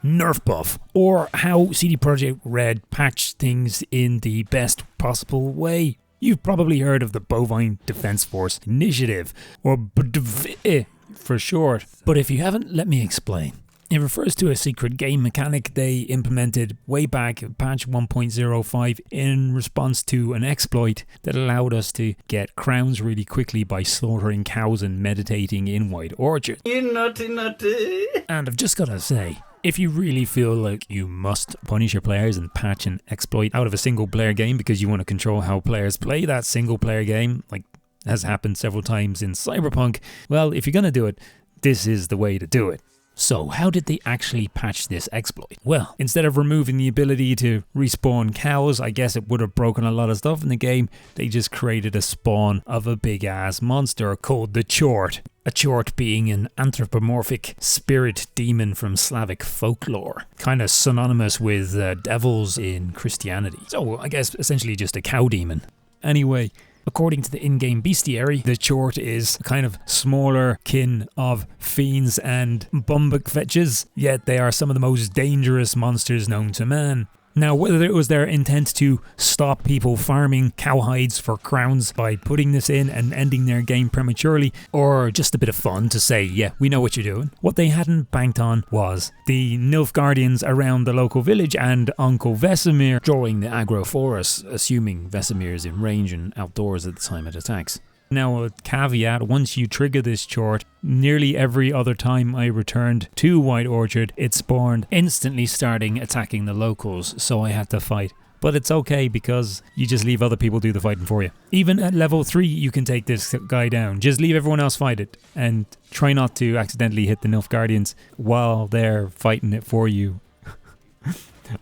nerf buff, or how CD Projekt Red patched things in the best possible way. You've probably heard of the Bovine Defense Force Initiative, or BDV for short, but if you haven't, let me explain. It refers to a secret game mechanic they implemented way back in patch 1.05 in response to an exploit that allowed us to get crowns really quickly by slaughtering cows and meditating in White Orchard. You naughty. And I've just gotta say, if you really feel like you must punish your players and patch an exploit out of a single player game because you want to control how players play that single player game, like has happened several times in Cyberpunk, well, if you're gonna do it, this is the way to do it. So how did they actually patch this exploit? Well, instead of removing the ability to respawn cows, I guess it would have broken a lot of stuff in the game, they just created a spawn of a big ass monster called the Chort. A Chort being an anthropomorphic spirit demon from Slavic folklore, kind of synonymous with devils in Christianity. So I guess essentially just a cow demon. Anyway, according to the in-game bestiary, the Chort is a kind of smaller kin of fiends and bumbuk fetches, yet they are some of the most dangerous monsters known to man. Now, whether it was their intent to stop people farming cowhides for crowns by putting this in and ending their game prematurely, or just a bit of fun to say, yeah, we know what you're doing, what they hadn't banked on was the Nilfgaardians around the local village and Uncle Vesemir drawing the aggro for us, assuming Vesemir is in range and outdoors at the time it attacks. Now, a caveat, once you trigger this Chort, nearly every other time I returned to White Orchard, it spawned instantly starting attacking the locals, so I had to fight. But it's okay because you just leave other people do the fighting for you. Even at level 3 you can take this guy down, just leave everyone else fight it, and try not to accidentally hit the Nilfgaardians while they're fighting it for you.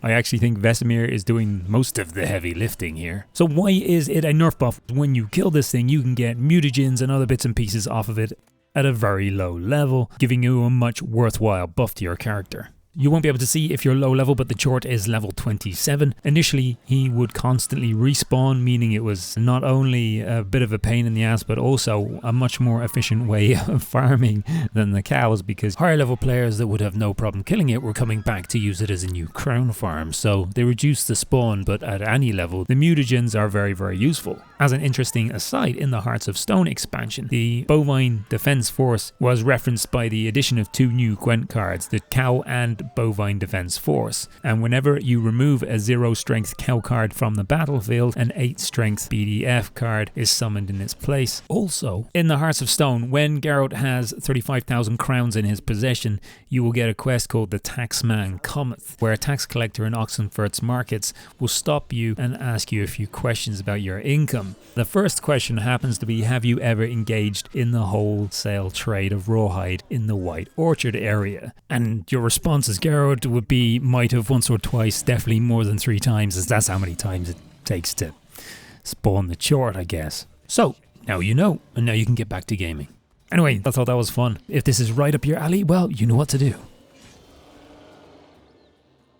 I actually think Vesemir is doing most of the heavy lifting here. So why is it a nerf buff? When you kill this thing, you can get mutagens and other bits and pieces off of it at a very low level, giving you a much worthwhile buff to your character. You won't be able to see if you're low level, but the Chort is level 27. Initially, he would constantly respawn, meaning it was not only a bit of a pain in the ass, but also a much more efficient way of farming than the cows, because higher level players that would have no problem killing it were coming back to use it as a new crown farm. So they reduced the spawn, but at any level, the mutagens are very, very useful. As an interesting aside, in the Hearts of Stone expansion, the Bovine Defense Force was referenced by the addition of 2 new Gwent cards, the Cow and Bovine Defense Force, and whenever you remove a 0 strength cow card from the battlefield, an 8 strength BDF card is summoned in its place. Also, in the Hearts of Stone, when Geralt has 35,000 crowns in his possession, you will get a quest called the Taxman Cometh, where a tax collector in Oxenfurt's markets will stop you and ask you a few questions about your income. The first question happens to be, have you ever engaged in the wholesale trade of rawhide in the White Orchard area? And your response as Geralt would be, might have once or twice, definitely more than 3 times, as that's how many times it takes to spawn the Chort, I guess. So, now you know, and now you can get back to gaming. Anyway, I thought that was fun. If this is right up your alley, well, you know what to do.